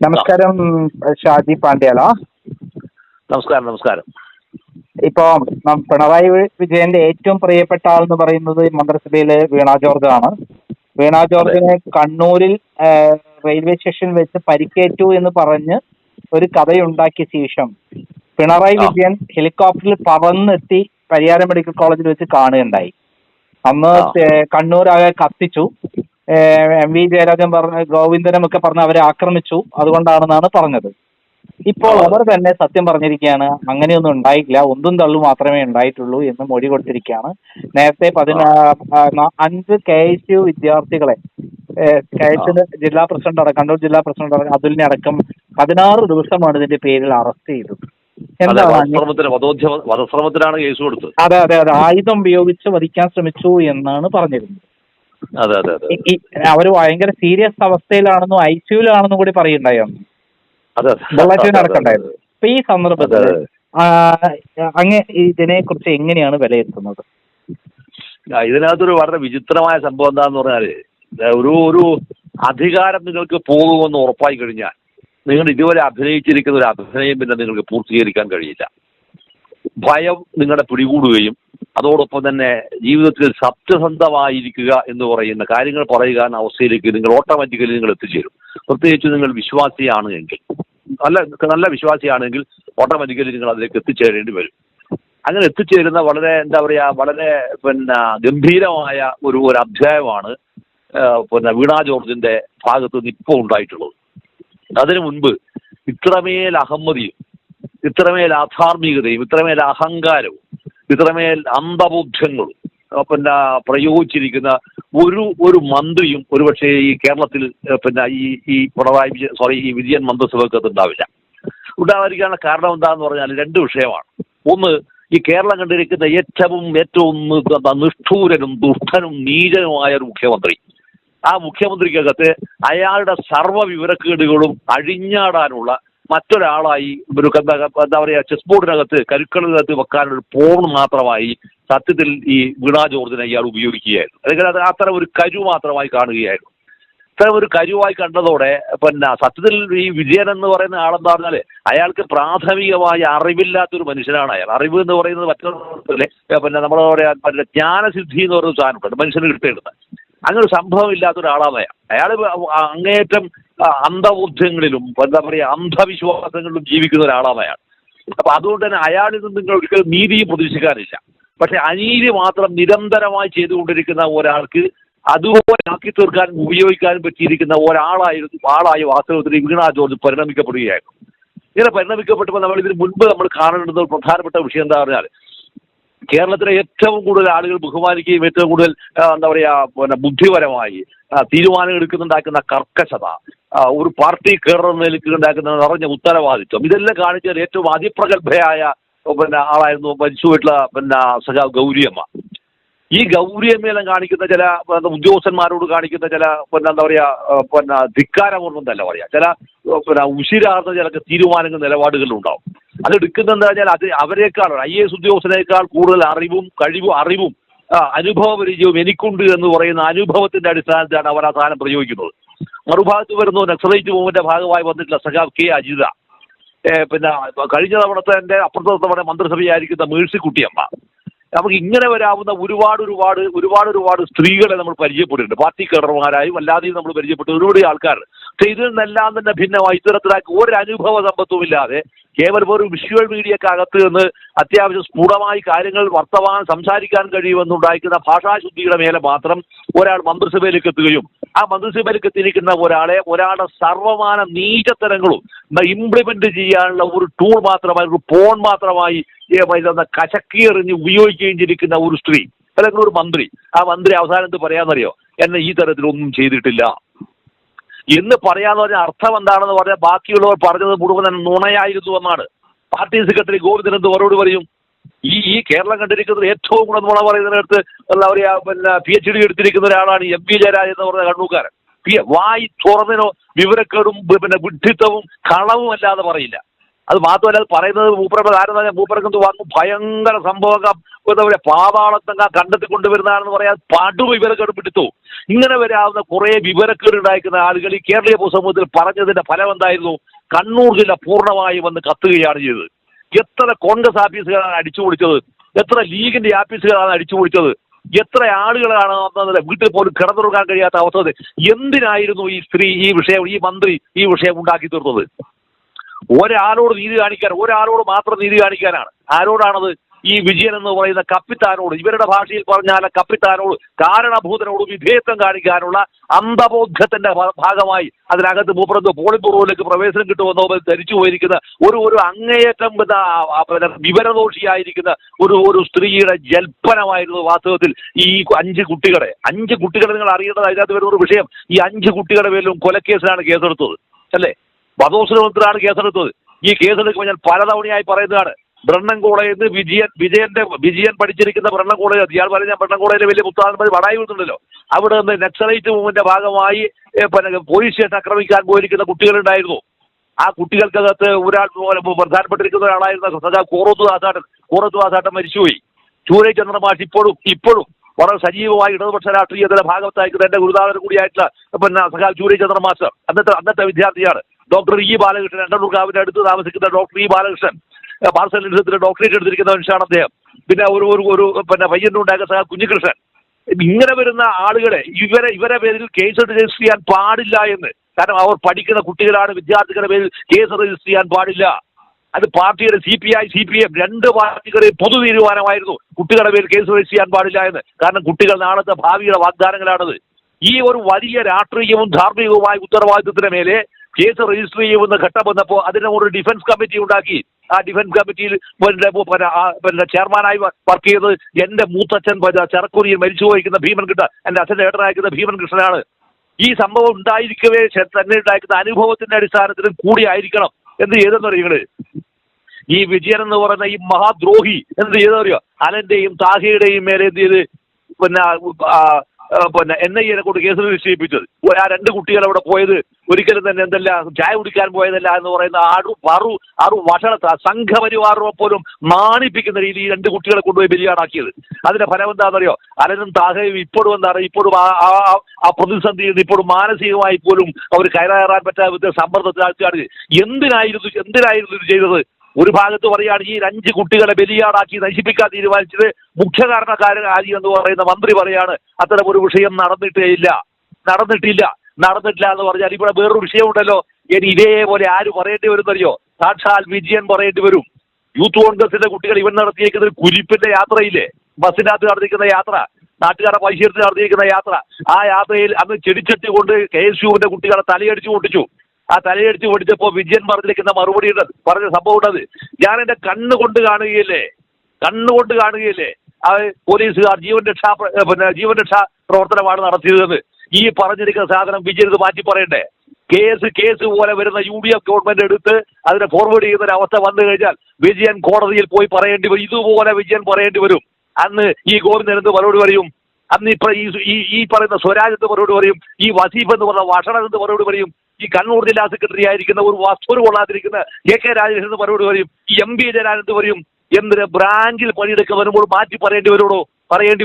നമസ്കാരം. ഷാജി പാണ്ഡ്യാല. നമസ്കാരം. നമസ്കാരം. ഇപ്പോ പിണറായി വിജയന്റെ ഏറ്റവും പ്രിയപ്പെട്ട ആളെന്ന് പറയുന്നത് മന്ത്രിസഭയിലെ വീണ ജോർജ് ആണ്. വീണ ജോർജിനെ കണ്ണൂരിൽ റെയിൽവേ സ്റ്റേഷനിൽ വെച്ച് പരിക്കേറ്റു എന്ന് പറഞ്ഞ് ഒരു കഥയുണ്ടാക്കിയ ശേഷം പിണറായി വിജയൻ ഹെലികോപ്റ്ററിൽ പറന്നെത്തി പരിയാരം മെഡിക്കൽ കോളേജിൽ വെച്ച് കാണുകയുണ്ടായി. അന്ന് കണ്ണൂരാകെ കത്തിച്ചു. എം വി ജയരാജൻ പറഞ്ഞ ഗോവിന്ദനും ഒക്കെ പറഞ്ഞ് അവരെ ആക്രമിച്ചു, അതുകൊണ്ടാണെന്നാണ് പറഞ്ഞത്. ഇപ്പോൾ അവർ തന്നെ സത്യം പറഞ്ഞിരിക്കുകയാണ്, അങ്ങനെയൊന്നും ഉണ്ടായിട്ടില്ല, ഒന്നും തള്ളു മാത്രമേ ഉണ്ടായിട്ടുള്ളൂ എന്ന് മൊഴി കൊടുത്തിരിക്കുകയാണ്. നേരത്തെ 5 KSU വിദ്യാർത്ഥികളെ KSU ജില്ലാ പ്രസിഡന്റ് കണ്ണൂർ ജില്ലാ പ്രസിഡന്റ് അതുലിനെ അടക്കം 16 ദിവസമാണ് ഇതിന്റെ പേരിൽ അറസ്റ്റ് ചെയ്തത്. വധശ്രമത്തിനാണ് കേസ് കൊടുത്തത്. അതെ അതെ അതെ, ആയുധം ഉപയോഗിച്ച് വധിക്കാൻ ശ്രമിച്ചു എന്നാണ് പറഞ്ഞിരുന്നത്. അവര് ഭയങ്കര സീരിയസ് അവസ്ഥയിലാണെന്നും ICUലാണെന്നും കൂടി പറയുണ്ടായിരുന്നു. ബുള്ളറ്റിൻ നടക്കണ്ടായിരുന്നു. അപ്പൊ ഈ സന്ദർഭത്തിൽ ഇതിനെ കുറിച്ച് എങ്ങനെയാണ് വിലയിരുത്തുന്നത്? ഇതിനകത്തൊരു വളരെ വിചിത്രമായ സംഭവം എന്താന്ന് പറഞ്ഞാല്, ഒരു അധികാരം നിങ്ങൾക്ക് പോകുമെന്ന് ഉറപ്പായി കഴിഞ്ഞാൽ നിങ്ങൾ ഇതുവരെ അഭിനയിച്ചിരിക്കുന്ന ഒരു അഭിനയം പിന്നെ നിങ്ങൾക്ക് പൂർത്തീകരിക്കാൻ കഴിയില്ല. ഭയം നിങ്ങളെ പിടികൂടുകയും അതോടൊപ്പം തന്നെ ജീവിതത്തിൽ സത്യസന്ധമായിരിക്കുക എന്ന് പറയുന്ന കാര്യങ്ങൾ പറയുക എന്ന അവസ്ഥയിലേക്ക് നിങ്ങൾ ഓട്ടോമാറ്റിക്കലി നിങ്ങൾ എത്തിച്ചേരും. പ്രത്യേകിച്ച് നിങ്ങൾ വിശ്വാസിയാണ് എങ്കിൽ, നല്ല വിശ്വാസിയാണെങ്കിൽ ഓട്ടോമാറ്റിക്കലി നിങ്ങൾ അതിലേക്ക് എത്തിച്ചേരേണ്ടി വരും. അങ്ങനെ എത്തിച്ചേരുന്ന വളരെ വളരെ ഗംഭീരമായ ഒരു അധ്യായമാണ് വീണ ജോർജിന്റെ ഭാഗത്ത് നിന്ന് ഇപ്പോൾ ഉണ്ടായിട്ടുള്ളത്. അതിനു മുൻപ് ഇത്രമേൽ അഹമ്മതിയും ഇത്രമേൽ അധാർമികതയും ഇത്രമേൽ അഹങ്കാരവും ഇത്രമേൽ അന്ധബോധ്യങ്ങളും പ്രയോഗിച്ചിരിക്കുന്ന ഒരു മന്ത്രിയും ഒരുപക്ഷെ ഈ കേരളത്തിൽ ഈ പിണറായി വിജയൻ മന്ത്രിസഭയ്ക്കകത്ത് ഉണ്ടാവാതിരിക്കാനുള്ള കാരണം എന്താന്ന് പറഞ്ഞാൽ 2 വിഷയമാണ്. ഒന്ന്, ഈ കേരളം കണ്ടിരിക്കുന്ന ഏറ്റവും നിഷ്ഠൂരനും ദുഷ്ടനും നീചനുമായ ഒരു മുഖ്യമന്ത്രി. ആ മുഖ്യമന്ത്രിക്കകത്ത് അയാളുടെ സർവ്വ വിവരക്കേടുകളും അഴിഞ്ഞാടാനുള്ള മറ്റൊരാളായി ഒരു ചെസ് ബോർഡിനകത്ത് കരുക്കളിനകത്ത് വെക്കാനൊരു പോൺ മാത്രമായി സത്യത്തിൽ ഈ വീണ ജോർജിനെ ഇയാൾ ഉപയോഗിക്കുകയായിരുന്നു. അല്ലെങ്കിൽ അത് അത്തരം ഒരു കരു മാത്രമായി കാണുകയായിരുന്നു. ഇത്തരം ഒരു കരുവായി കണ്ടതോടെ സത്യത്തിൽ ഈ വിജയൻ എന്ന് പറയുന്ന ആളെന്താ പറഞ്ഞാൽ അയാൾക്ക് പ്രാഥമികമായ അറിവില്ലാത്തൊരു മനുഷ്യനാണ് അയാൾ. അറിവ് എന്ന് പറയുന്നത് മറ്റൊരു നമ്മളെ പറയാ ജ്ഞാനസിദ്ധി എന്ന് പറയുന്ന സാധനമുണ്ട് മനുഷ്യന് കിട്ടേണ്ടത്. അങ്ങനെ ഒരു സംഭവം ഇല്ലാത്ത ഒരാളാണ് അയാൾ അങ്ങേയറ്റം അന്ധബോധ്യങ്ങളിലും അന്ധവിശ്വാസങ്ങളിലും ജീവിക്കുന്ന ഒരാളാണ് അയാൾ. അപ്പൊ അതുകൊണ്ട് തന്നെ അയാളിൽ നിന്ന് നിങ്ങൾ ഒരിക്കലും നീതിയും പ്രതീക്ഷിക്കാനില്ല. പക്ഷെ അനീതി മാത്രം നിരന്തരമായി ചെയ്തുകൊണ്ടിരിക്കുന്ന ഒരാൾക്ക് അതുപോലെ ആക്കി തീർക്കാനും ഉപയോഗിക്കാനും പറ്റിയിരിക്കുന്ന ആളായി വാസ്തവത്തിൽ വീണ ജോർജ് പരിണമിക്കപ്പെടുകയായിരുന്നു. ഇങ്ങനെ പരിണമിക്കപ്പെട്ടപ്പോൾ നമ്മൾ ഇതിന് മുൻപ് നമ്മൾ കാണേണ്ടുന്ന ഒരു പ്രധാനപ്പെട്ട വിഷയം എന്താ പറഞ്ഞാൽ, കേരളത്തിലെ ഏറ്റവും കൂടുതൽ ആളുകൾ ബഹുമാനിക്കുകയും ഏറ്റവും കൂടുതൽ ബുദ്ധിപരമായി തീരുമാനങ്ങൾ എടുക്കുന്നുണ്ടാക്കുന്ന കർക്കശത, ഒരു പാർട്ടി കേരളത്തിലേക്ക് ഉണ്ടാക്കുന്ന നിറഞ്ഞ ഉത്തരവാദിത്വം, ഇതെല്ലാം കാണിച്ച ഏറ്റവും അതിപ്രഗത്ഭയായ ആളായിരുന്നു മരിച്ചുപോയിട്ടുള്ള സഖാവ് ഗൗരിയമ്മ. ഈ ഗൗരിയമ്മയെല്ലാം കാണിക്കുന്ന ചില ഉദ്യോഗസ്ഥന്മാരോട് കാണിക്കുന്ന ചില ധിക്കാരപൂർവ്വം ചില ഉശിരാർന്ന ചില തീരുമാനങ്ങൾ നിലപാടുകളിൽ ഉണ്ടാവും. അതെടുക്കുന്നത് എന്താ വെച്ചാൽ അത് അവരെക്കാൾ IAS ഉദ്യോഗസ്ഥനേക്കാൾ കൂടുതൽ അറിവും അനുഭവ പരിചയവും എനിക്കുണ്ട് എന്ന് പറയുന്ന അനുഭവത്തിന്റെ അടിസ്ഥാനത്തിലാണ് അവർ ആ സാധനം പ്രയോഗിക്കുന്നത്. മറുഭാഗത്ത് വരുന്ന നക്സലൈറ്റ് മൂവ്മെന്റിന്റെ ഭാഗമായി വന്നിട്ടുള്ള സഖാവ് K അജിത, കഴിഞ്ഞ തവണത്തെ അപ്പുറത്തെ തവണ മന്ത്രിസഭയായിരിക്കുന്ന മേഴ്സിക്കുട്ടിയമ്മ. നമുക്ക് ഇങ്ങനെ വരാവുന്ന ഒരുപാട് സ്ത്രീകളെ നമ്മൾ പരിചയപ്പെട്ടിട്ടുണ്ട്. പാർട്ടി കേഡർമാരായും അല്ലാതെയും നമ്മൾ പരിചയപ്പെട്ട ഒരുപാട് ആൾക്കാർ. പക്ഷെ ഇതിൽ നിന്നെല്ലാം തന്നെ ഭിന്നമായി ഇത്തരത്തിലാക്കി ഒരു അനുഭവ സമ്പത്തും ഇല്ലാതെ കേവലം ഒരു വിഷ്വൽ മീഡിയക്കകത്ത് നിന്ന് അത്യാവശ്യം സ്ഫുടമായി കാര്യങ്ങൾ സംസാരിക്കാൻ കഴിയുമെന്നുണ്ടായിരിക്കുന്ന ഭാഷാശുദ്ധിയുടെ മേലെ മാത്രം ഒരാൾ മന്ത്രിസഭയിലേക്ക് എത്തുകയും ആ മന്ത്രിസഭയിലേക്ക് എത്തിയിരിക്കുന്ന ഒരാളുടെ സർവമാന നീചത്തരങ്ങളും ഇംപ്ലിമെന്റ് ചെയ്യാനുള്ള ഒരു ടൂൾ മാത്രമായി, ഒരു ഫോൺ മാത്രമായി കശക്കിയെറിഞ്ഞ് ഉപയോഗിക്കുകയും ചെയ്തിരിക്കുന്ന ഒരു സ്ത്രീ അല്ലെങ്കിൽ ഒരു മന്ത്രി. ആ മന്ത്രി അവസാനം എന്ത് പറയാന്നറിയോ? എന്നെ ഈ തരത്തിലൊന്നും ചെയ്തിട്ടില്ല എന്ന് പറയാന്ന് പറഞ്ഞ അർത്ഥം എന്താണെന്ന് പറഞ്ഞാൽ ബാക്കിയുള്ളവർ പറഞ്ഞത് മുഴുവൻ നുണയായിരുന്നു എന്നാണ്. പാർട്ടി സെക്രട്ടറി ഗോവിന്ദൻ എന്ത് മറുപടി പറയും? ഈ കേരളം കണ്ടിരിക്കുന്നത് ഏറ്റവും കൂടെ നുണ പറയുന്നതിനടുത്ത് PhD എടുത്തിരിക്കുന്ന ഒരാളാണ് MV ജയരാജൻ എന്ന് പറഞ്ഞ കണ്ണൂക്കാരൻ. വായി തുറന്നിനോ വിവരക്കേടും വിഡ്ഢിത്തവും കളവും അല്ലാതെ പറയില്ല. അത് മാത്രമല്ല അത് പറയുന്നത് മൂപ്പരുടെ കാരണം മൂപ്പർക്ക് വന്നു ഭയങ്കര സംഭവം എന്താ പറയുക പാതാളത്തങ്ങ കണ്ടെത്തിക്കൊണ്ടുവരുന്നതാണെന്ന് പറയാൻ പടു വിവരക്കേടുപിടുത്തു. ഇങ്ങനെ വരാവുന്ന കുറെ വിവരക്കേടുണ്ടായിരിക്കുന്ന ആളുകൾ ഈ കേരളീയ പൊതുസമൂഹത്തിൽ പറഞ്ഞതിന്റെ ഫലം എന്തായിരുന്നു? കണ്ണൂർ ജില്ല പൂർണ്ണമായി വന്ന് കത്തുകയാണ് ചെയ്തത്. എത്ര കോൺഗ്രസ് ആഫീസുകളാണ് അടിച്ചുപൊളിച്ചത്, എത്ര ലീഗിന്റെ ആഫീസുകളാണ് അടിച്ചുപൊളിച്ചത്, എത്ര ആളുകളാണ് വീട്ടിൽ പോലും കിടന്നുറങ്ങാൻ കഴിയാത്ത അവസ്ഥ. എന്തിനായിരുന്നു ഈ സ്ത്രീ ഈ വിഷയം, ഈ മന്ത്രി ഈ വിഷയം ഉണ്ടാക്കി തീർത്തത്? ഒരാളോട് നീതി കാണിക്കാൻ, ഒരാളോട് മാത്രം നീതി കാണിക്കാനാണ്. ആരോടാണത്? ഈ വിജയൻ എന്ന് പറയുന്ന കപ്പിത്താനോട്, ഇവരുടെ ഭാഷയിൽ പറഞ്ഞാൽ കപ്പിത്താനോട്, കാരണഭൂതനോട് വിധേയത്വം കാണിക്കാനുള്ള അന്ധബോധത്തിന്റെ ഭാഗമായി അതിനകത്ത് മൂപ്പറത്ത് പോളിംഗ് പ്രവേശനം കിട്ടുമെന്നോ ധരിച്ചു പോയിരിക്കുന്ന ഒരു അങ്ങേയറ്റം വിവരദോഷിയായിരിക്കുന്ന ഒരു സ്ത്രീയുടെ ജൽപ്പനമായിരുന്നു വാസ്തവത്തിൽ ഈ 5 കുട്ടികളെ നിങ്ങൾ അറിയേണ്ടത്. അതിനകത്ത് വരുന്ന ഒരു വിഷയം, ഈ 5 കുട്ടികളുടെ പേരിലും കൊലക്കേസിലാണ് കേസെടുത്തത്, അല്ലേ? വധോശ്രമത്തിലാണ് കേസെടുത്തത്. ഈ കേസെടുക്കുമ്പോൾ ഞാൻ പലതവണയായി പറയുന്നതാണ്, ബ്രണ്ണൻ കോളേജിൽ നിന്ന് വിജയൻ പഠിച്ചിരിക്കുന്ന ബ്രണ്ണൻ കോളേജ്, ഇയാൾ പറഞ്ഞ ബ്രണ്ണൻ കോളേജിലെ വലിയ മുത്താൻപതി വടായി വിടുന്നുണ്ടല്ലോ, അവിടെ നിന്ന് നക്സലൈറ്റ് മൂവ്മെന്റിന്റെ ഭാഗമായി പോലീസ് സ്റ്റേഷൻ ആക്രമിക്കാൻ പോയിരിക്കുന്ന കുട്ടികളുണ്ടായിരുന്നു. ആ കുട്ടികൾക്കകത്ത് ഒരാൾ പ്രധാനപ്പെട്ടിരിക്കുന്ന ഒരാളായിരുന്ന സദാ കോറത്തു ദാസാട്ടൻ മരിച്ചുപോയി. ചൂരൈ ചന്ദ്രമാഷ് ഇപ്പോഴും വളരെ സജീവമായി ഇടതുപക്ഷ രാഷ്ട്രീയത്തിന്റെ ഭാഗത്തായിരിക്കുന്ന എന്റെ ഗുരുദാവൻ കൂടിയായിട്ടുള്ള സഖാവ് ചൂരൈ ചന്ദ്രമാഷ് അന്നത്തെ വിദ്യാർത്ഥിയാണ്. ഡോക്ടർ ഇ ബാലകൃഷ്ണൻ, എണ്ടൂർക്കാവിന്റെ അടുത്ത് താമസിക്കുന്ന doctor E Balakrishnan parcel doctorate എടുത്തിരിക്കുന്ന മനുഷ്യനാണ് അദ്ദേഹം. പിന്നെ ഒരു പയ്യന്നുണ്ടാക്കിയ സഖാവ് കുഞ്ഞികൃഷ്ണൻ. ഇങ്ങനെ വരുന്ന ആളുകളെ ഇവരെ പേരിൽ കേസ് രജിസ്റ്റർ ചെയ്യാൻ പാടില്ല എന്ന്. കാരണം അവർ പഠിക്കുന്ന കുട്ടികളാണ്, വിദ്യാർത്ഥികളുടെ പേരിൽ കേസ് രജിസ്റ്റർ ചെയ്യാൻ പാടില്ല. അത് പാർട്ടിയുടെ CPI CPM 2 പാർട്ടികളുടെ പൊതു തീരുമാനമായിരുന്നു കുട്ടികളുടെ പേരിൽ കേസ് രജിസ്റ്റർ ചെയ്യാൻ പാടില്ല എന്ന്. കാരണം കുട്ടികൾ നാളത്തെ ഭാവിയുടെ വാഗ്ദാനങ്ങളാണത്. ഈ ഒരു വലിയ രാഷ്ട്രീയവും ധാർമ്മികവുമായ ഉത്തരവാദിത്വത്തിന് മേലെ കേസ് രജിസ്റ്റർ ചെയ്യുമെന്ന ഘട്ടം വന്നപ്പോൾ അതിന് ഒരു ഡിഫൻസ് കമ്മിറ്റി ഉണ്ടാക്കി. ആ ഡിഫൻസ് കമ്മിറ്റിയിൽ ചെയർമാനായി വർക്ക് ചെയ്തത് എന്റെ മൂത്തച്ഛൻ ചെറക്കുരിയിൽ മരിച്ചു പോയിരിക്കുന്ന ഭീമൻകൃഷ്ണൻ, എന്റെ അച്ഛൻ്റെ ഏട്ടനായിരിക്കുന്ന ഭീമൻകൃഷ്ണനാണ്. ഈ സംഭവം ഉണ്ടായിരിക്കവേ തന്നെ ഉണ്ടായിരിക്കുന്ന അനുഭവത്തിന്റെ അടിസ്ഥാനത്തിലും കൂടി ആയിരിക്കണം എന്ത് ചെയ്തെന്നറിയങ്ങള്. ഈ വിജയൻ എന്ന് പറയുന്ന ഈ മഹാദ്രോഹി എന്ത് ചെയ്തെന്നറിയോ? അലന്റെയും താഹയുടെയും മേലെ എന്ത് ചെയ്ത് NIA കൊണ്ട് കേസ് രജിസ്റ്റർ ചെയ്യിപ്പിച്ചത്. ആ 2 കുട്ടികൾ അവിടെ പോയത് ഒരിക്കലും തന്നെ എന്തല്ല ചായ കുടിക്കാൻ പോയതല്ല എന്ന് പറയുന്ന സംഘപരിവാറിനെ പോലും നാണിപ്പിക്കുന്ന രീതിയിൽ 2 കുട്ടികളെ കൊണ്ടുപോയി ബലിയാടാക്കിയത്. അതിന്റെ ഫലം എന്താണെന്നറിയോ? അലനും താഹയും ഇപ്പോഴും ഇപ്പോഴും ആ പ്രതിസന്ധിയിൽ ഇപ്പോഴും മാനസികമായി പോലും അവർ കയറാൻ പറ്റാത്ത സമ്മർദ്ദത്തിലാണ്. എന്തിനായിരുന്നു ഇത് ചെയ്തത്? ഒരു ഭാഗത്ത് പറയുകയാണ് ഈ 5 കുട്ടികളെ ബലിയാടാക്കി നശിപ്പിക്കാൻ തീരുമാനിച്ചത് മുഖ്യ കാരണക്കാരൻ എന്ന് പറയുന്ന മന്ത്രി പറയാണ് അത്തരം ഒരു വിഷയം നടന്നിട്ടില്ല എന്ന് പറഞ്ഞാൽ ഇവിടെ വേറൊരു വിഷയമുണ്ടല്ലോ. ഇനി ഇതേപോലെ ആര് പറയേണ്ടി വരുന്നറിയോ? സാക്ഷാൽ വിജയൻ പറയേണ്ടി വരും. യൂത്ത് കോൺഗ്രസിന്റെ കുട്ടികൾ ഇവൻ നടത്തിയിരിക്കുന്ന കുരിപ്പിന്റെ യാത്രയില്ലേ, ബസ്സിനകത്ത് നടത്തിയിരിക്കുന്ന യാത്ര, നാട്ടുകാരുടെ പൈസ എടുത്ത് നടത്തിയിരിക്കുന്ന യാത്ര, ആ യാത്രയിൽ അന്ന് ചെടിച്ചട്ടി കൊണ്ട് KSUവിന്റെ കുട്ടികളെ തലയടിച്ചു പൊട്ടിച്ചു. ആ തലയടിച്ച് പൊടിച്ചപ്പോൾ വിജയൻ പറഞ്ഞിരിക്കുന്ന മറുപടി പറഞ്ഞ സംഭവം ഉണ്ടത് ഞാൻ എന്റെ കണ്ണുകൊണ്ട് കാണുകയില്ലേ. അത് പോലീസുകാർ ജീവൻ രക്ഷാ പ്രവർത്തനമാണ് നടത്തിയതെന്ന്. ഈ പറഞ്ഞിരിക്കുന്ന സാധനം വിജയൻ ഇത് മാറ്റി പറയണ്ടേ? കേസ് പോലെ വരുന്ന UDF ഗവൺമെന്റ് എടുത്ത് അതിനെ ഫോർവേഡ് ചെയ്യുന്ന ഒരു അവസ്ഥ വന്നു കഴിഞ്ഞാൽ വിജയൻ കോടതിയിൽ പോയി പറയേണ്ടി വരും. ഇതുപോലെ വിജയൻ പറയേണ്ടി വരും. അന്ന് ഈ ഗോവിന്ദൻ എന്ത് മറുപടി പറയും? അന്ന് ഈ പറയുന്ന സ്വരാജ് എന്ത് മറുപടി പറയും? ഈ വസീഫ് എന്ന് പറഞ്ഞ വഷണം എന്ത് മറുപടി പറയും? ഈ കണ്ണൂർ ജില്ലാ സെക്രട്ടറി ആയിരിക്കുന്ന ഒരു വസ്തു കൊള്ളാതിരിക്കുന്ന AK രാജേഷ് എന്ന് മറുപടി പറയും? ഈ MP ജയരാജൻ എന്ത് പറയും? എന്തിന് ബ്രാഞ്ചിൽ പണിയെടുക്കുക വരുമ്പോൾ മാറ്റി പറയേണ്ടി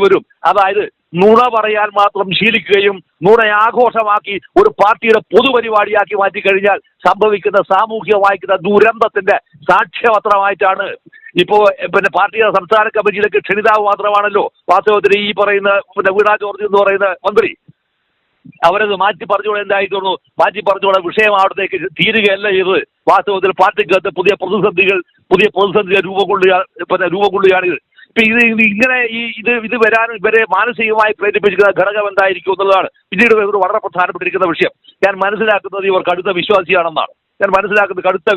വരും. അതായത് നുണ പറയാൻ മാത്രം ശീലിക്കുകയും നുണയെ ആഘോഷമാക്കി ഒരു പാർട്ടിയുടെ പൊതുപരിപാടിയാക്കി മാറ്റിക്കഴിഞ്ഞാൽ സംഭവിക്കുന്ന സാമൂഹ്യമായിരിക്കുന്ന ദുരന്തത്തിന്റെ സാക്ഷ്യപത്രമായിട്ടാണ് ഇപ്പോ പാർട്ടിയുടെ സംസ്ഥാന കമ്മിറ്റിയിലേക്ക് ക്ഷണിതാവ് മാത്രമാണല്ലോ വാസ്തവത്തിൽ ഈ പറയുന്ന വീണ ജോർജ് എന്ന് പറയുന്ന മന്ത്രി. അവരത് മാറ്റി പറഞ്ഞോളെ എന്തായിത്തോന്നു മാറ്റി വിഷയം അവിടത്തേക്ക് തീരുകയല്ല ചെയ്തത്. വാസ്തവത്തിൽ പാർട്ടിക്കകത്ത് പുതിയ പ്രതിസന്ധികൾ രൂപകൊള്ളുകയാണിത്. ഇപ്പൊ ഇങ്ങനെ ഇത് വരാനും ഇവരെ മാനസികമായി പ്രേരിപ്പിച്ചിരിക്കുന്ന ഘടകം എന്തായിരിക്കും എന്നുള്ളതാണ് പിന്നീട് ഒരു വളരെ പ്രധാനപ്പെട്ടിരിക്കുന്ന വിഷയം. ഞാൻ മനസ്സിലാക്കുന്നത് ഇവർ കടുത്ത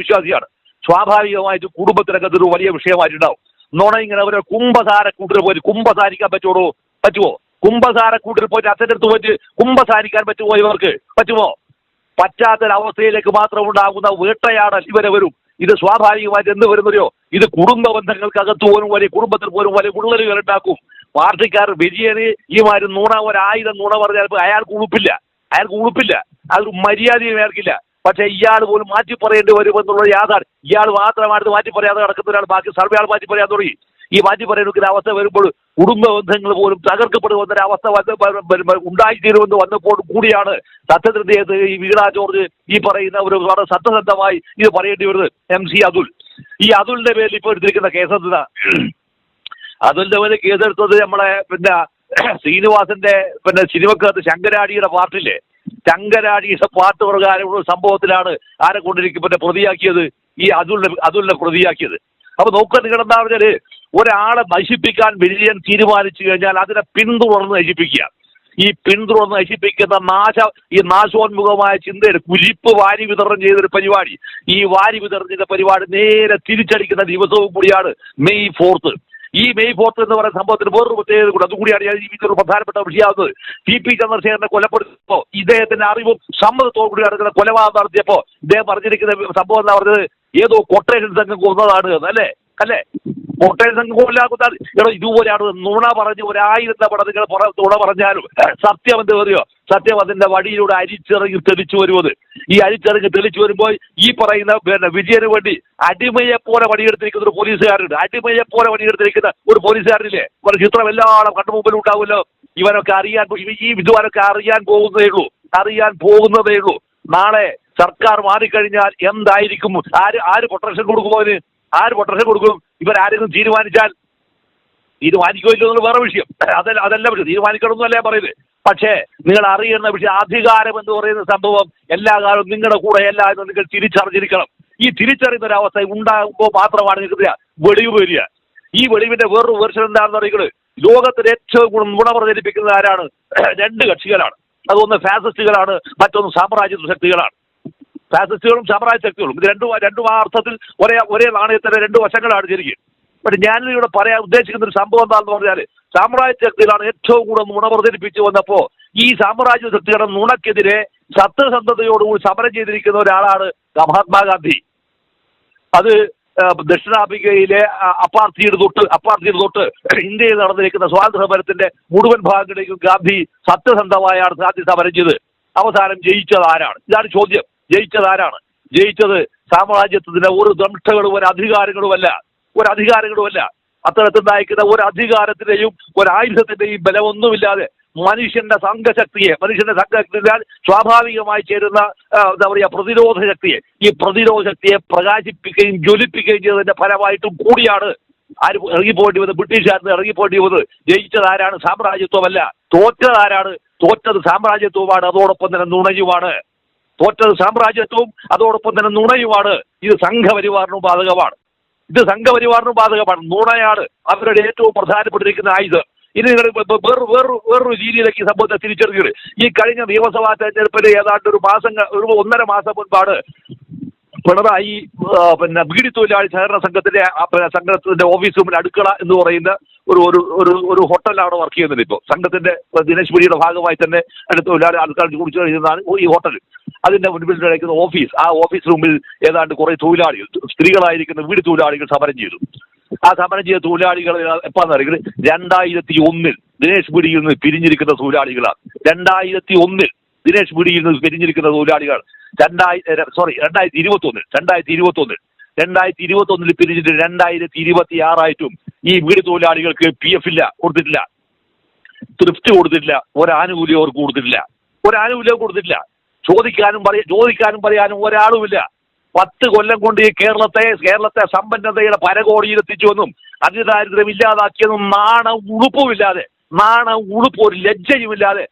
വിശ്വാസിയാണ്. സ്വാഭാവികമായിട്ട് കുടുംബത്തിനകത്ത് ഒരു വലിയ വിഷയമായിട്ടുണ്ടാവും. നോണ ഇങ്ങനെ അവരെ കുമ്പസാരക്കൂട്ടിൽ പോയി കുമ്പസാരിക്കാൻ പറ്റുമോ? കുമ്പസാരക്കൂട്ടിൽ പോയിട്ട് അച്ഛനടുത്ത് പോയിട്ട് കുമ്പസാരിക്കാൻ പറ്റുമോ? ഇവർക്ക് പറ്റുമോ? പറ്റാത്തൊരവസ്ഥയിലേക്ക് മാത്രം ഉണ്ടാകുന്ന വേട്ടയാടൽ ഇവരെ വരും. ഇത് സ്വാഭാവികമായിട്ട് എന്ത് വരുന്നോ? ഇത് കുടുംബ ബന്ധങ്ങൾക്കകത്ത് പോലും വലിയ കുടുംബത്തിൽ പോലും വലിയ വിള്ളലുകൾ ഉണ്ടാക്കും. പാർട്ടിക്കാർ വിജയന് ഈ മാതിരി 1000 നുണ പറഞ്ഞാൽ അയാൾക്ക് ഉളുപ്പില്ല. അതൊരു മര്യാദയും അയാൾക്കില്ല. പക്ഷേ ഇയാൾ പോലും മാറ്റി പറയേണ്ടി വരുമെന്നുള്ള യാഥാർത്ഥ്യം. ഇയാൾ മാത്രമായിട്ട് മാറ്റി പറയാതെ കിടക്കുന്നവരാണ്, ബാക്കി സർവേ ആൾ മാറ്റി പറയാൻ തുടങ്ങി. ഈ മാറ്റി പറയുന്ന അവസ്ഥ വരുമ്പോൾ കുടുംബ ബന്ധങ്ങൾ പോലും തകർക്കപ്പെടുമെന്നൊരു അവസ്ഥ ഉണ്ടായിത്തീരുമെന്ന് വന്നപ്പോൾ കൂടിയാണ് സത്യത്തിൽ ഈ വീണ ജോർജ് ഈ പറയുന്ന ഒരു വളരെ സത്യസന്ധമായി ഇത് പറയേണ്ടി വരുന്നത്. MC അതുൽ, ഈ അതുലിന്റെ പേരിൽ ഇപ്പോൾ എടുത്തിരിക്കുന്ന കേസെന്താ? അതുലിന്റെ പേരിൽ കേസെടുത്തത് നമ്മളെ ശ്രീനിവാസന്റെ സിനിമക്കകത്ത് ശങ്കരാടിയുടെ പാർട്ടില്ലേ, ശങ്കരാടിയുടെ പാട്ട് പ്രകാരമുള്ള സംഭവത്തിലാണ് ആരെ കൊണ്ടിരിക്കും പ്രതിയാക്കിയത്, ഈ അതുലിനെ പ്രതിയാക്കിയത്. അപ്പൊ നോക്കുക, നിങ്ങളെന്താ പറഞ്ഞാല് ഒരാളെ നശിപ്പിക്കാൻ വിജയൻ തീരുമാനിച്ചു കഴിഞ്ഞാൽ അതിനെ പിന്തുടർന്ന് നശിപ്പിക്കുക. ഈ പിന്തുടർന്ന് നശിപ്പിക്കുന്ന നാശോന്മുഖമായ ചിന്തയുടെ കുരിപ്പ് വാരി വിതരണം ചെയ്തൊരു പരിപാടി, ഈ വാരി വിതരണം ചെയ്ത പരിപാടി നേരെ തിരിച്ചടിക്കുന്ന ദിവസവും കൂടിയാണ് May 4th. ഈ May 4th എന്ന് പറയുന്ന സംഭവത്തിന് വേറൊരു പ്രത്യേകത കൂടി, അതുകൂടിയാണ് ഞാൻ ഒരു പ്രധാനപ്പെട്ട വിഷയമാകുന്നത്. TP ചന്ദ്രശേഖരനെ കൊലപ്പെടുത്തിയപ്പോൾ ഇദ്ദേഹത്തിന്റെ അറിവും സമ്മതത്തോടു കൂടി നടക്കുന്ന കൊലപാതകം നടത്തിയപ്പോൾ ഇദ്ദേഹം പറഞ്ഞിരിക്കുന്ന സംഭവം എന്താ പറഞ്ഞത്? ഏതോ കൊട്ടേഷൻ സംഘം കൊന്നതാണ് അല്ലേ കൊട്ടേഷൻ സംഘം കൊല്ലാകുന്ന ഇതുപോലെയാണ് നുണ പറഞ്ഞ് 1000 തവണ നിങ്ങൾ നുണ പറഞ്ഞാലും സത്യം എന്ത് പറയുമോ? സത്യം അതിന്റെ വടിയിലൂടെ അരിച്ചിറങ്ങി തെളിച്ചു വരുന്നത്. ഈ അരിച്ചിറങ്ങി തെളിച്ചു വരുമ്പോൾ ഈ പറയുന്ന വിജയന് വേണ്ടി അടിമയെ പോലെ പണിയെടുത്തിരിക്കുന്ന ഒരു പോലീസുകാരുണ്ട്. അടിമയെ പോലെ പണിയെടുത്തിരിക്കുന്ന ഒരു പോലീസുകാരനില്ലേ, ഒരു ചിത്രം എല്ലാവരും കണ്ടുമുമ്പിൽ ഉണ്ടാവുമല്ലോ. ഇവനൊക്കെ ഈ വിദ്വാനൊക്കെ അറിയാൻ പോകുന്നതേ ഉള്ളൂ. നാളെ സർക്കാർ മാറിക്കഴിഞ്ഞാൽ എന്തായിരിക്കും? ആര് പ്രൊട്ടക്ഷൻ കൊടുക്കും? ആര് പ്രൊട്ടക്ഷൻ കൊടുക്കും? ഇവരാരെങ്കിലും തീരുമാനിക്കുമല്ലോ എന്നുള്ള വേറെ വിഷയം. അതല്ല വിഷയം, തീരുമാനിക്കണമെന്നല്ല പറയുന്നത്. പക്ഷേ നിങ്ങൾ അറിയുന്ന വിഷയം, അധികാരം എന്ന് പറയുന്ന സംഭവം എല്ലാ കാലവും നിങ്ങളുടെ കൂടെ അല്ല എന്ന് നിങ്ങൾ തിരിച്ചറിഞ്ഞിരിക്കണം. ഈ തിരിച്ചറിയുന്ന ഒരു അവസ്ഥ ഉണ്ടാകുമ്പോൾ മാത്രമാണ് നിങ്ങൾക്ക് വെളിവ് വരിക. ഈ വെളിവിന്റെ വേറൊരു വേർഷൻ എന്താണെന്ന് അറിയുന്നത്, ലോകത്തിൽ ഏറ്റവും നുണ പ്രചരിപ്പിക്കുന്നത് ആരാണ്? 2 കക്ഷികളാണ്. അതൊന്ന് ഫാസിസ്റ്റുകളാണ്, മറ്റൊന്ന് സാമ്രാജ്യ ശക്തികളാണ്. ഫാസിസ്റ്റുകളും സാമ്രാജ്യ ശക്തികളും ഇത് രണ്ടും ആ അർത്ഥത്തിൽ ഒരേ നാണയത്തിന്റെ 2 വശങ്ങളാണ് ശരിക്കും. പക്ഷെ ഞാനിവിടെ പറയാൻ ഉദ്ദേശിക്കുന്ന ഒരു സംഭവം എന്താണെന്ന് പറഞ്ഞാൽ, സാമ്രാജ്യ ശക്തികളാണ് ഏറ്റവും കൂടുതൽ നുണ പ്രചരിപ്പിച്ചു വന്നപ്പോൾ ഈ സാമ്രാജ്യ ശക്തികളുടെ നുണക്കെതിരെ സത്യസന്ധതയോടുകൂടി സമരം ചെയ്തിരിക്കുന്ന ഒരാളാണ് മഹാത്മാഗാന്ധി. അത് ദക്ഷിണാഫ്രിക്കയിലെ അപ്പാർത്തീഡ് തൊട്ട് ഇന്ത്യയിൽ നടന്നിരിക്കുന്ന സ്വാതന്ത്ര്യ സമരത്തിന്റെ മുഴുവൻ ഭാഗങ്ങളിലേക്കും ഗാന്ധി സത്യസന്ധമായാണ് ഗാന്ധി സമരം ചെയ്ത് അവസാനം ജയിച്ചത് ആരാണ്? ഇതാണ് ചോദ്യം. ജയിച്ചത് സാമ്രാജ്യത്തിന്റെ ഒരു ദംഷ്ടകളും ഒരു അധികാരങ്ങളുമല്ല. അത്തരത്തിൽ നയിക്കുന്ന ഒരു അധികാരത്തിന്റെയും ഒരു ആയുധത്തിന്റെയും ബലമൊന്നുമില്ലാതെ മനുഷ്യന്റെ സംഘശക്തിയെ സ്വാഭാവികമായി ചേരുന്ന പ്രതിരോധ ശക്തിയെ പ്രകാശിപ്പിക്കുകയും ജ്വലിപ്പിക്കുകയും ചെയ്തതിന്റെ ഫലമായിട്ടും കൂടിയാണ് ഇറങ്ങിപ്പോണ്ടി വന്നത്, ബ്രിട്ടീഷുകാരന് ഇറങ്ങിപ്പോണ്ടി വന്നത്. ജയിച്ചത് ആരാണ്? സാമ്രാജ്യത്വമല്ല. തോറ്റത് സാമ്രാജ്യത്വമാണ്, അതോടൊപ്പം തന്നെ നുണയുമാണ്. ഇത് സംഘപരിവാറിനും ബാധകമാണ്. നുണയാണ് അവരുടെ ഏറ്റവും പ്രധാനപ്പെട്ടിരിക്കുന്ന ആയുധം. ഇനി നിങ്ങൾ വേറൊരു രീതിയിലേക്ക് ഈ സംഭവത്തെ തിരിച്ചറിഞ്ഞത്, ഈ കഴിഞ്ഞ നിയമസഭാ തെരഞ്ഞെടുപ്പിൽ ഏതാണ്ട് ഒരു 1.5 മാസം മുൻപാണ് പിണറായി ബീഡി തൊഴിലാളി സഹകരണ സംഘത്തിന്റെ ഓഫീസ് റൂമിൽ അടുക്കള എന്ന് പറയുന്ന ഒരു ഹോട്ടലാണ് വർക്ക് ചെയ്യുന്നത്. ഇപ്പോൾ സംഘത്തിന്റെ ദിനേശ് ബിഡിയുടെ ഭാഗമായി തന്നെ തൊഴിലാളി ആൾക്കാർ കുറിച്ച് കഴിയുന്നതാണ് ഈ ഹോട്ടൽ. അതിന്റെ മുൻപിൽ നടക്കുന്ന ആ ഓഫീസ് റൂമിൽ ഏതാണ്ട് കുറെ തൊഴിലാളികൾ, സ്ത്രീകളായിരിക്കുന്ന ബീഡി തൊഴിലാളികൾ സമരം ചെയ്തു. ആ സമരം ചെയ്ത തൊഴിലാളികൾ എപ്പാന്ന് അറിയുന്നത് 2001 ദിനേശ് ബിഡിയിൽ നിന്ന് പിരിഞ്ഞിരിക്കുന്ന തൊഴിലാളികളാണ്. 2001 ദിനേശ് ബിഡിയിൽ നിന്ന് പിരിഞ്ഞിരിക്കുന്ന തൊഴിലാളികൾ 2021 പിരിഞ്ഞിട്ട് 2026 ആയിട്ടും ഈ ബീഡി തൊഴിലാളികൾക്ക് PF കൊടുത്തിട്ടില്ല, തൃപ്തി കൊടുത്തിട്ടില്ല, ഒരാനുകൂല്യം അവർക്ക് കൊടുത്തിട്ടില്ല. ചോദിക്കാനും പറയാനും ഒരാളുമില്ല. 10 കൊല്ലം കൊണ്ട് ഈ കേരളത്തെ സമ്പന്നതയുടെ പരകോടിയിലെത്തിച്ചുവെന്നും അതിദാരിദ്ര്യം ഇല്ലാതാക്കിയെന്നും ഒരു ലജ്ജയുമില്ലാതെ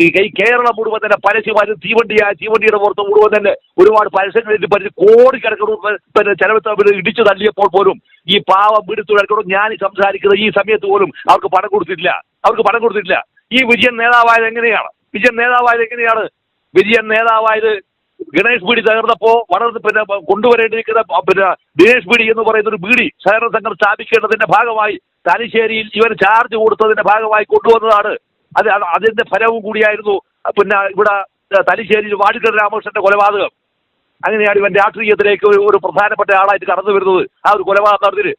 ഈ കേരളം മുഴുവൻ തന്നെ പരസ്യമാരും തീവണ്ടിയുടെ പുറത്ത് മുഴുവൻ തന്നെ ഒരുപാട് പരസ്യങ്ങളിൽ കോടിക്കണക്കിന് ചെലവ് ഇടിച്ചു തള്ളിയപ്പോൾ പോലും ഈ പാവം പിടിത്തുടക്കണം ഞാൻ സംസാരിക്കുന്ന ഈ സമയത്ത് പോലും അവർക്ക് പണം കൊടുത്തിട്ടില്ല. ഈ വിജയൻ നേതാവായത് എങ്ങനെയാണ്? വിജയൻ നേതാവായത് ഗണേഷ് ബീഡി തകർന്നപ്പോ കൊണ്ടുവരേണ്ടിയിരിക്കുന്ന ദിനേശ് ബീഡി എന്ന് പറയുന്ന ഒരു ബീഡി സഹകരണ സംഘം സ്ഥാപിക്കേണ്ടതിന്റെ ഭാഗമായി തലശ്ശേരിയിൽ ഇവർ ചാർജ് കൊടുത്തതിന്റെ ഭാഗമായി കൊണ്ടുവന്നതാണ്. അതിന്റെ ഫലവും കൂടിയായിരുന്നു ഇവിടെ തലശ്ശേരിയിൽ വാടിക്കൽ രാമകൃഷ്ണന്റെ കൊലപാതകം. അങ്ങനെയാണ് ഇവൻ രാഷ്ട്രീയത്തിലേക്ക് ഒരു പ്രധാനപ്പെട്ട ആളായിട്ട് കടന്നു വരുന്നത്. ആ ഒരു കൊലപാതകത്തിന്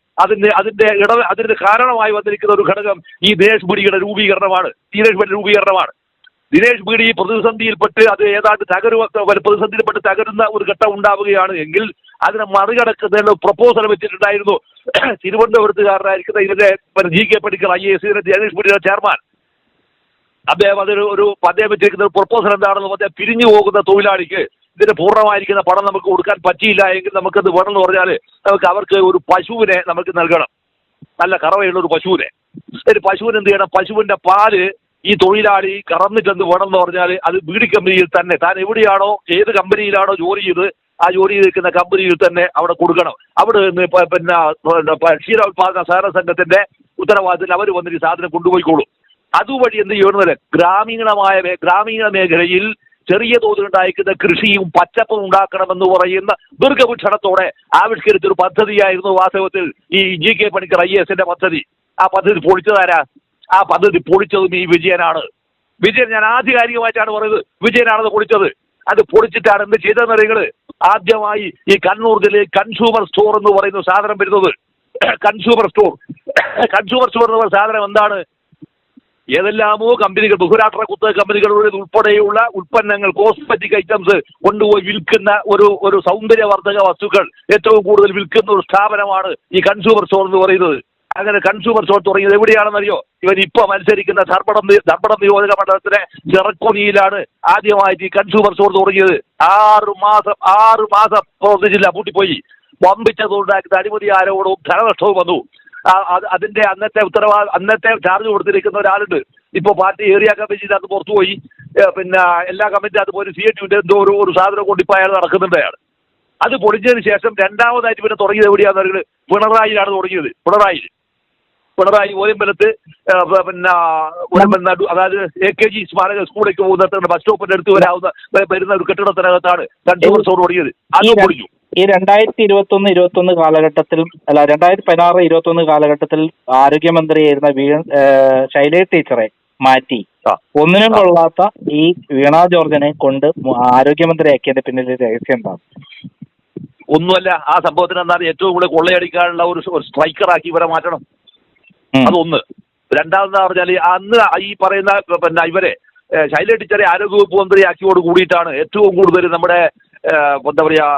അതിന്റെ കാരണമായി വന്നിരിക്കുന്ന ഒരു ഘടകം ഈ ദിനേശ് ബിഡിയുടെ രൂപീകരണമാണ്. ദിനേശ് ബീഡി പ്രതിസന്ധിയിൽപ്പെട്ട് അത് ഏതാണ്ട് പ്രതിസന്ധിയിൽപ്പെട്ട് തകരുന്ന ഒരു ഘട്ടം ഉണ്ടാവുകയാണ് എങ്കിൽ അതിനെ മറികടക്കുന്നതിന് പ്രപ്പോസൽ വെച്ചിട്ടുണ്ടായിരുന്നു തിരുവനന്തപുരത്തുകാരനായിരിക്കുന്ന ഇതിന്റെ GK പണിക്കർ IAS ദിനേശ് ബീഡിയുടെ ചെയർമാൻ. അദ്ദേഹം അദ്ദേഹം വെച്ചിരിക്കുന്ന പ്രപ്പോസൽ എന്താണെന്ന് പറഞ്ഞാൽ പിരിഞ്ഞു പോകുന്ന തൊഴിലാളിക്ക് ഇതിന് പൂർണ്ണമായിരിക്കുന്ന പണം നമുക്ക് കൊടുക്കാൻ പറ്റിയില്ല എങ്കിൽ നമുക്കത് വേണമെന്ന് പറഞ്ഞാൽ അവർക്ക് ഒരു പശുവിനെ നമുക്ക് നൽകണം, നല്ല കറവയുള്ള ഒരു പശുവിനെ. ഒരു പശുവിന് എന്ത് ചെയ്യണം, പശുവിന്റെ പാല് ഈ തൊഴിലാളി കറന്നിട്ടെന്ത് വേണമെന്ന് പറഞ്ഞാൽ അത് ബീഡി കമ്പനിയിൽ തന്നെ താൻ എവിടെയാണോ ഏത് കമ്പനിയിലാണോ ജോലി ചെയ്ത് ആ ജോലി ചെയ്തിരിക്കുന്ന കമ്പനിയിൽ തന്നെ അവിടെ കൊടുക്കണം. അവിടെ നിന്ന് ക്ഷീരോത്പാദന സഹകരണ സംഘത്തിന്റെ ഉത്തരവാദിത്തത്തിൽ അവർ വന്നിട്ട് സാധനം കൊണ്ടുപോയിക്കോളും. അതുവഴി എന്ത് ചെയ്യണമെന്ന് ഗ്രാമീണ മേഖലയിൽ ചെറിയ തോതിലുണ്ടായിരിക്കുന്ന കൃഷിയും പച്ചപ്പും ഉണ്ടാക്കണമെന്ന് പറയുന്ന ദീർഘവീക്ഷണത്തോടെ ആവിഷ്കരിച്ചൊരു പദ്ധതിയായിരുന്നു വാസ്തവത്തിൽ ഈ GK പണിക്കർ IASന്റെ പദ്ധതി. ആ പദ്ധതി പൊളിച്ചതാരാ? ആ പദ്ധതി പൊളിച്ചതും ഈ വിജയനാണ്. വിജയൻ, ഞാൻ ആധികാരികമായിട്ടാണ് പറയുന്നത്, വിജയനാണത് പൊളിച്ചത്. അത് പൊളിച്ചിട്ടാണ് എന്ത് ചെയ്തതെന്ന് അറിയുന്നത്? ആദ്യമായി ഈ കണ്ണൂർ ജില്ലയിൽ കൺസ്യൂമർ സ്റ്റോർ എന്ന് പറയുന്ന സാധനം വരുന്നത്. കൺസ്യൂമർ സ്റ്റോർ എന്ന് പറയുന്ന സാധനം എന്താണ്? ഏതെല്ലാമോ കമ്പനികൾ, ബഹുരാഷ്ട്ര കുത്തക കമ്പനികളുടെ ഉൾപ്പെടെയുള്ള ഉൽപ്പന്നങ്ങൾ, കോസ്മെറ്റിക് ഐറ്റംസ് കൊണ്ടുപോയി വിൽക്കുന്ന ഒരു സൗന്ദര്യവർദ്ധക വസ്തുക്കൾ ഏറ്റവും കൂടുതൽ വിൽക്കുന്ന ഒരു സ്ഥാപനമാണ് ഈ കൺസ്യൂമർ സ്റ്റോർ എന്ന് പറയുന്നത്. അങ്ങനെ കൺസ്യൂമർ സ്റ്റോർ തുടങ്ങിയത് എവിടെയാണെന്നറിയോ? ഇവൻ ഇപ്പൊ മത്സരിക്കുന്ന ധർമ്മടം നിയോജക മണ്ഡലത്തിലെ ചെറുക്കൊനിയിലാണ് ആദ്യമായിട്ട് ഈ കൺസ്യൂമർ സ്റ്റോർ തുടങ്ങിയത്. 6 മാസം പ്രവർത്തിച്ചില്ല, പൂട്ടിപ്പോയി. വമ്പിച്ചതുണ്ടാക്കുന്ന അഴിമതി ആരോപണവും ധനനഷ്ടവും വന്നു. അതിന്റെ അന്നത്തെ ചാർജ് കൊടുത്തിരിക്കുന്ന ഒരാളുണ്ട്. ഇപ്പൊ പാർട്ടി ഏരിയ കമ്മിറ്റിയിൽ അത് പുറത്തുപോയി. പിന്നെ എല്ലാ കമ്മിറ്റി അതുപോലെ CHUവിന്റെ എന്തോ ഒരു സാധനം കൊണ്ട് ഇപ്പൊ അയാൾ നടക്കുന്നുണ്ട്. അയാൾ അത് പൊളിച്ചതിന് ശേഷം രണ്ടാമതായിട്ട് പിന്നെ തുടങ്ങിയത് എവിടെയാണെന്ന് പറയുന്നത്? പിണറായിലാണ് തുടങ്ങിയത്. പിണറായി ഓലമ്പലത്ത് പിന്നെ അതായത് AKG സ്മാരക സ്കൂളിലേക്ക് പോകുന്ന ബസ് സ്റ്റോപ്പിന്റെ അടുത്ത് വരുന്ന ഒരു കെട്ടിടത്തിനകത്താണ് കൺസ്യൂമർ സ്റ്റോർ തുടങ്ങിയത്. അത് പൊളിച്ചു. ഈ 2021 കാലഘട്ടത്തിൽ 2016-21 കാലഘട്ടത്തിൽ ആരോഗ്യമന്ത്രിയായിരുന്ന ശൈലജ ടീച്ചറെ മാറ്റി ഒന്നിനും കൊള്ളാത്ത ഈ വീണ ജോർജിനെ കൊണ്ട് ആരോഗ്യമന്ത്രിയാക്കിയതിന്റെ പിന്നിൽ രഹസ്യം എന്താണ്? ഒന്നുമല്ല, ആ സംഭവത്തിന് എന്താണ് ഏറ്റവും കൂടുതൽ കൊള്ളയടിക്കാനുള്ള ഒരു സ്ട്രൈക്കറാക്കി ഇവരെ മാറ്റണം. അതൊന്ന്. രണ്ടാമതെന്ന് പറഞ്ഞാൽ അന്ന് ഈ പറയുന്ന പിന്നെ ഇവരെ ശൈലജ ടീച്ചറെ ആരോഗ്യവകുപ്പ് മന്ത്രിയാക്കിയോട് കൂടിയിട്ടാണ് ഏറ്റവും കൂടുതൽ നമ്മുടെ എന്താ പറയാ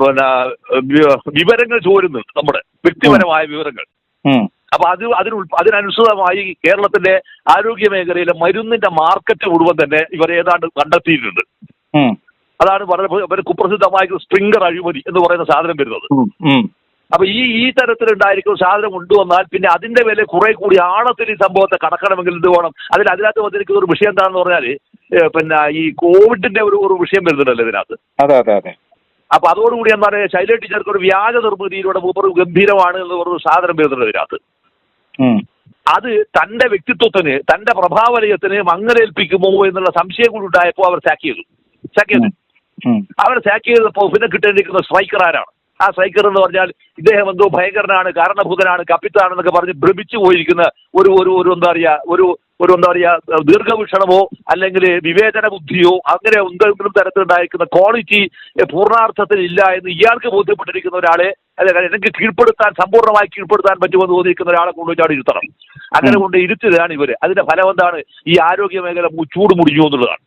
പിന്നെ വിവരങ്ങൾ ചോരുന്നത്, നമ്മുടെ വ്യക്തിപരമായ വിവരങ്ങൾ. അപ്പൊ അതിനനുസൃതമായി കേരളത്തിന്റെ ആരോഗ്യ മേഖലയിലെ മരുന്നിന്റെ മാർക്കറ്റ് മുഴുവൻ തന്നെ ഇവർ ഏതാണ്ട് കണ്ടെത്തിയിട്ടുണ്ട്. അതാണ് വളരെ കുപ്രസിദ്ധമായ സ്ട്രിംഗർ അഴിമതി എന്ന് പറയുന്ന സാധനം വരുന്നത്. അപ്പൊ ഈ തരത്തിലുണ്ടായിരിക്കും സാധനം കൊണ്ടുവന്നാൽ പിന്നെ അതിന്റെ വില കുറെ കൂടി ആഴത്തിൽ ഈ സംഭവത്തെ കടക്കണമെങ്കിൽ ഇത് വേണം. അതിനകത്ത് വന്നിരിക്കുന്ന ഒരു വിഷയം എന്താണെന്ന് പറഞ്ഞാൽ പിന്നെ ഈ കോവിഡിന്റെ ഒരു വിഷയം വരുന്നുണ്ടല്ലോ ഇതിനകത്ത്. അപ്പൊ അതോടുകൂടി എന്താ പറയുക, ശൈലജ ടീച്ചർക്ക് ഒരു വ്യാജ നിർമ്മിതിയിലൂടെ മൂപ്പർ ഗംഭീരമാണ് എന്ന് പറഞ്ഞ സാധനം വരുന്നുണ്ട് ഇതിനകത്ത്. അത് തന്റെ വ്യക്തിത്വത്തിന്, തന്റെ പ്രഭാവലയത്തിന് മങ്ങലേൽപ്പിക്കുമോ എന്നുള്ള സംശയം കൂടി ഉണ്ടായപ്പോൾ അവർ സാക്ക് ചെയ്തു. അവർ സാക്ക് ചെയ്തപ്പോൾ പിന്നെ കിട്ടേണ്ടിരിക്കുന്ന സ്ട്രൈക്കർ ആരാണ്? ആ സ്ട്രൈക്കർ എന്ന് പറഞ്ഞാൽ ഇദ്ദേഹം എന്തോ ഭയങ്കരനാണ്, കാരണഭൂതനാണ്, കപ്പിത്താണെന്നൊക്കെ പറഞ്ഞ് ഭ്രമിച്ചു പോയിരിക്കുന്ന ഒരു എന്താ പറയാ ദീർഘവീക്ഷണമോ അല്ലെങ്കിൽ വിവേചന ബുദ്ധിയോ അങ്ങനെ എന്തെങ്കിലും തരത്തിലുണ്ടായിരിക്കുന്ന ക്വാളിറ്റി പൂർണ്ണാർത്ഥത്തിൽ ഇല്ല എന്ന് ഇയാൾക്ക് ബോധ്യപ്പെട്ടിരിക്കുന്ന ഒരാളെ, അല്ലെങ്കിൽ എനിക്ക് സമ്പൂർണ്ണമായി കീഴ്പ്പെടുത്താൻ പറ്റുമെന്ന് തോന്നിയിരിക്കുന്ന ഒരാളെ കൊണ്ടുപോയി ഇരുത്തണം. അങ്ങനെ കൊണ്ട് ഇരുത്തിയതാണ് ഇവര്. അതിന്റെ ഫലം എന്താണ്? ഈ ആരോഗ്യ മേഖല ചൂട് മുടിഞ്ഞു എന്നുള്ളതാണ്.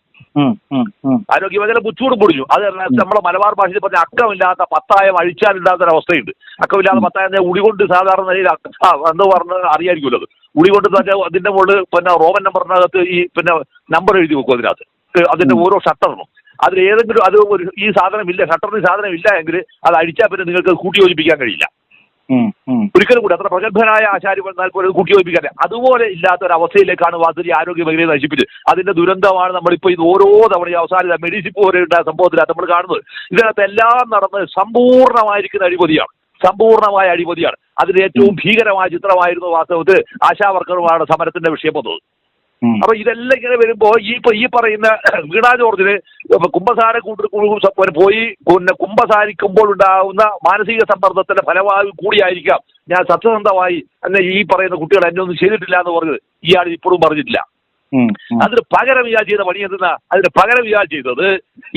ആരോഗ്യ മേഖല ചൂട് പൊടിഞ്ഞു. അത് നമ്മളെ മലബാർ ഭാഷയിൽ പറഞ്ഞ അക്കമില്ലാത്ത പത്തായം അഴിച്ചാലില്ലാത്തൊരവസ്ഥയുണ്ട്. അക്കമില്ലാത്ത പത്തായം ഉളികൊണ്ട് സാധാരണ നിലയിൽ എന്തോ പറഞ്ഞ് അറിയായിരിക്കുമല്ലോ. അത് ഉളികൊണ്ട് തന്നെ അതിന്റെ മുകളിൽ പിന്നെ റോമൻ നമ്പറിനകത്ത് ഈ പിന്നെ നമ്പർ എഴുതി വെക്കും അതിനകത്ത്, അതിന്റെ ഓരോ ഷട്ടറിനും. അതിൽ ഏതെങ്കിലും ഈ സാധനം ഇല്ല, ഷട്ടറിന് സാധനം ഇല്ല എങ്കിൽ അത് അഴിച്ചാൽ പിന്നെ നിങ്ങൾക്ക് കൂട്ടി യോജിപ്പിക്കാൻ കഴിയില്ല ഒരിക്കലും കൂടി. അത്ര പ്രഗത്ഭനായ ആശാരി വന്നാൽ പോലും കൂട്ടി യോജിപ്പിക്കാൻ അതുപോലെ ഇല്ലാത്തൊരവസ്ഥയിലേക്കാണ് വാസ്തവ ആരോഗ്യ മേഖലയെ നശിപ്പിച്ചത്. അതിന്റെ ദുരന്തമാണ് നമ്മളിപ്പോൾ ഇത് ഓരോ തവണ അവസാനം മെഡിസിപ്പ് പോലെ ഉണ്ടായ സംഭവത്തിലാണ് നമ്മൾ കാണുന്നത്. ഇതിനകത്ത് എല്ലാം നടന്ന് സമ്പൂർണ്ണമായിരിക്കുന്ന അഴിമതിയാണ്. അതിന് ഏറ്റവും ഭീകരമായ ചിത്രമായിരുന്നു വാസ്തവത്തിൽ ആശാവർക്കർമാരുടെ സമരത്തിന്റെ വിഷയം വന്നത്. അപ്പൊ ഇതെല്ലാം ഇങ്ങനെ വരുമ്പോ ഈ പറയുന്ന വീണ ജോർജിന് കുമ്പസാര പോയി കുമ്പസാരിക്കുമ്പോൾ ഉണ്ടാകുന്ന മാനസിക സമ്മർദ്ദത്തിന്റെ ഫലമായി കൂടിയായിരിക്കാം ഞാൻ സത്യസന്ധമായി എന്നെ ഈ പറയുന്ന കുട്ടികൾ എന്നെ ഒന്നും ചെയ്തിട്ടില്ല എന്ന് പറഞ്ഞത് ഇയാൾ ഇപ്പോഴും പറഞ്ഞിട്ടില്ല. അതിന് പകരം ഇയാൾ ചെയ്ത പണി എന്തെന്നാ? അതിന് പകരം ഇയാൾ ചെയ്തത്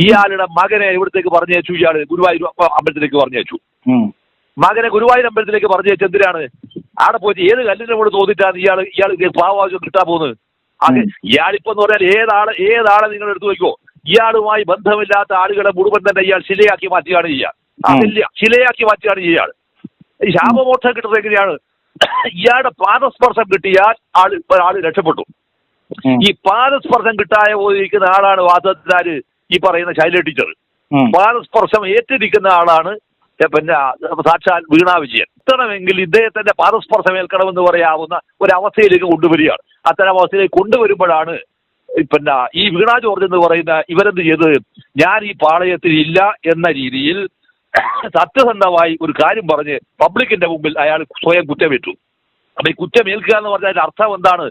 ഇയാളുടെ മകനെ എവിടത്തേക്ക് പറഞ്ഞയച്ചു? ഇയാള് ഗുരുവായൂർ അമ്പലത്തിലേക്ക് പറഞ്ഞയച്ചു. മകനെ ഗുരുവായൂർ അമ്പലത്തിലേക്ക് പറഞ്ഞയച്ചു. എന്തിനാണ്? അവിടെ പോയിട്ട് ഏത് കല്ലിനെ കൂടെ തോന്നിട്ടാണ് ഇയാൾ പാവാസം കിട്ടാൻ പോകുന്നത്? അത് ഇയാളിപ്പോ എന്ന് പറഞ്ഞാൽ ഏതാളെ നിങ്ങൾ എടുത്തു നോക്കോ, ഇയാളുമായി ബന്ധമില്ലാത്ത ആളുകളെ മുഴുവൻ തന്നെ ഇയാൾ ശിലയാക്കി മാറ്റുകയാണ് ചെയ്യുക. അതില്ല, ശിലയാക്കി മാറ്റുകയാണ് ചെയ്യുക. ഈ ശാപമോക്ഷം കിട്ടുന്നത് എങ്ങനെയാണ്? ഇയാളുടെ പാദസ്പർശം കിട്ടിയാൽ ആള് രക്ഷപ്പെട്ടു. ഈ പാദസ്പർശം കിട്ടാതെ പോയിരിക്കുന്ന ആളാണ് വാദത്തിനാര് ഈ പറയുന്ന ശൈല ടീച്ചർ. പാദസ്പർശം ഏറ്റിരിക്കുന്ന ആളാണ് പിന്നെ സാക്ഷാൽ വീണാ വിജയൻ. എത്തണമെങ്കിൽ ഇദ്ദേഹത്തിന്റെ പാദസ്പർശം ഏൽക്കണമെന്ന് പറയാവുന്ന ഒരവസ്ഥയിലേക്ക് കൊണ്ടുവരികയാണ്. അത്തരം അവസ്ഥയിലേക്ക് കൊണ്ടുവരുമ്പോഴാണ് പിന്നെ ഈ വീണാ ജോർജ് എന്ന് പറയുന്ന ഇവരെന്ത് ചെയ്തത്, ഞാൻ ഈ പാളയത്തിൽ ഇല്ല എന്ന രീതിയിൽ സത്യസന്ധമായി ഒരു കാര്യം പറഞ്ഞ് പബ്ലിക്കിന്റെ മുമ്പിൽ അയാൾ സ്വയം കുറ്റമേറ്റു. അപ്പൊ ഈ കുറ്റമേൽക്കുക എന്ന് പറഞ്ഞാൽ അർത്ഥം എന്താണ്?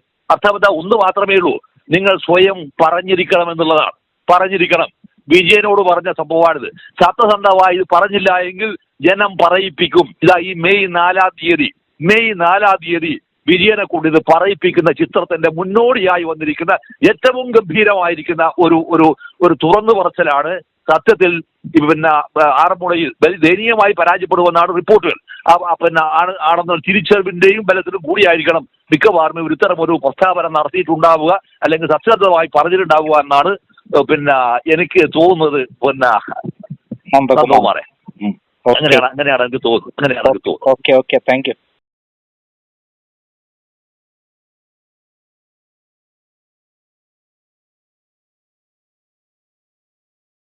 ഒന്ന് മാത്രമേ ഉള്ളൂ, നിങ്ങൾ സ്വയം പറഞ്ഞിരിക്കണം എന്നുള്ളതാണ്. പറഞ്ഞിരിക്കണം. വിജയനോട് പറഞ്ഞ സംഭവമാണിത്. സത്യസന്ധമായി ഇത് പറഞ്ഞില്ല എങ്കിൽ ജനം പറയിപ്പിക്കും. ഇതാ ഈ മെയ് 4 തീയതി വിജയനെ കൊണ്ട് ഇത് പറയിപ്പിക്കുന്ന ചിത്രത്തിന്റെ മുന്നോടിയായി വന്നിരിക്കുന്ന ഏറ്റവും ഗംഭീരമായിരിക്കുന്ന ഒരു തുറന്നു പറച്ചിലാണ് സത്യത്തിൽ പിന്നെ ആറന്മുളയിൽ ദയനീയമായി പരാജയപ്പെടുമെന്നാണ് റിപ്പോർട്ടുകൾ. പിന്നെ ആണെന്ന തിരിച്ചറിവിന്റെയും ബലത്തിലും കൂടിയായിരിക്കണം മിക്കവാറും ഒരു ഇത്തരം ഒരു പ്രസ്താവന നടത്തിയിട്ടുണ്ടാവുക, അല്ലെങ്കിൽ സത്യസന്ധമായി പറഞ്ഞിട്ടുണ്ടാവുക എന്നാണ് പിന്നെ എനിക്ക് തോന്നുന്നത്. പിന്നെ അങ്ങനെയാണ് എനിക്ക് തോന്നുന്നത്. Okay, thank you.